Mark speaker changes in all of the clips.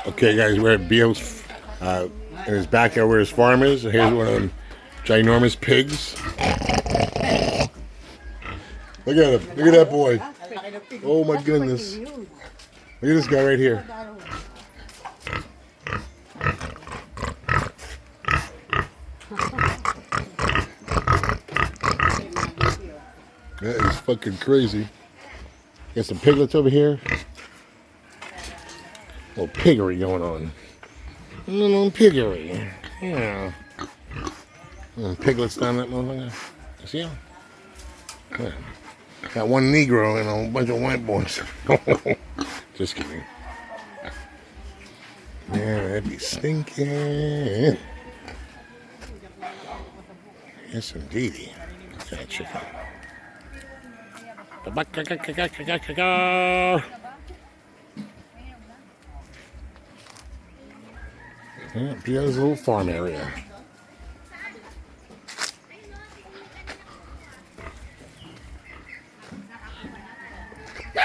Speaker 1: Okay, guys, we're at Beal's in his backyard where his farm is. Here's one of them ginormous pigs. Look at him. Look at that boy. Oh my goodness. Look at this guy right here. That is fucking crazy. Got some piglets over here. A little piggery going on. A little piggery. Yeah. Piglets down that motherfucker. See him? Yeah. Got one Negro and a bunch of white boys. Just kidding. Yeah, that'd be stinking. Yes, indeedy. Look at that chicken. Yeah, Beal's little farm area.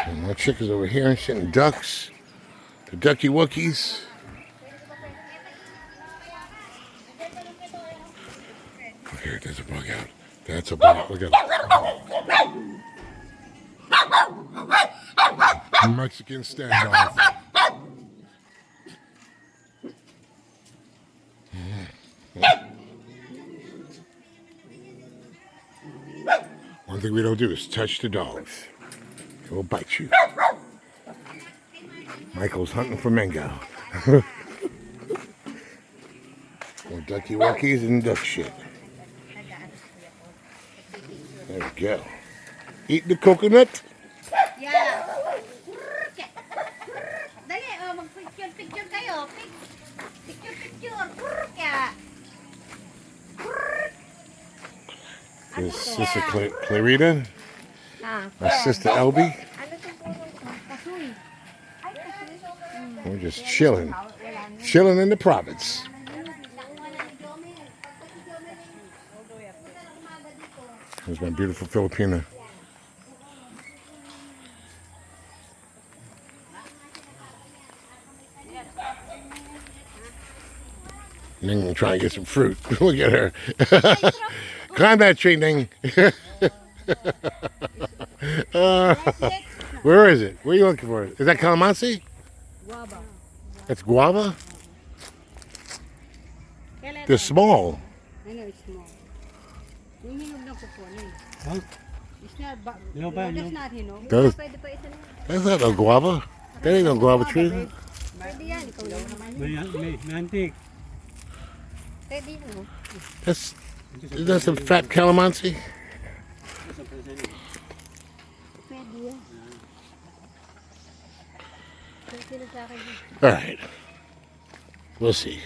Speaker 1: And my chickens over here and shitting ducks. The ducky wookies. Look here, there's a bug out. That's a bug. Look at it. Mexican standoff. One thing we don't do is touch the dogs. They will bite you. Michael's hunting for mango. More ducky wockies and duck shit. There we go. Eat the coconut.
Speaker 2: Yeah. Dali, oh, mag-picture kayo. Picture.
Speaker 1: His sister Clarita. My sister Elby. We're just chilling. Chilling in the province. There's my beautiful Filipina. Ning trying to get some fruit. Look at her. Climb that tree, Ning. Where is it? Where are you looking for it? Is that calamansi?
Speaker 2: Guava.
Speaker 1: That's guava? They're small.
Speaker 2: I know it's small. Yung hinog na kukunin.
Speaker 1: Huh?
Speaker 2: It's not,
Speaker 3: No,
Speaker 2: that's not hinog.
Speaker 1: That's-
Speaker 2: Pwede pa isa lang.
Speaker 1: That's not no guava. That ain't no guava tree.
Speaker 2: Pwede yan, ikaw lang naman yun.
Speaker 3: May antique.
Speaker 2: Pwede yun, no?
Speaker 1: Is that some fat calamansi?
Speaker 2: Pwede yan. Pwede na sa akin yun.
Speaker 1: All right. We'll see.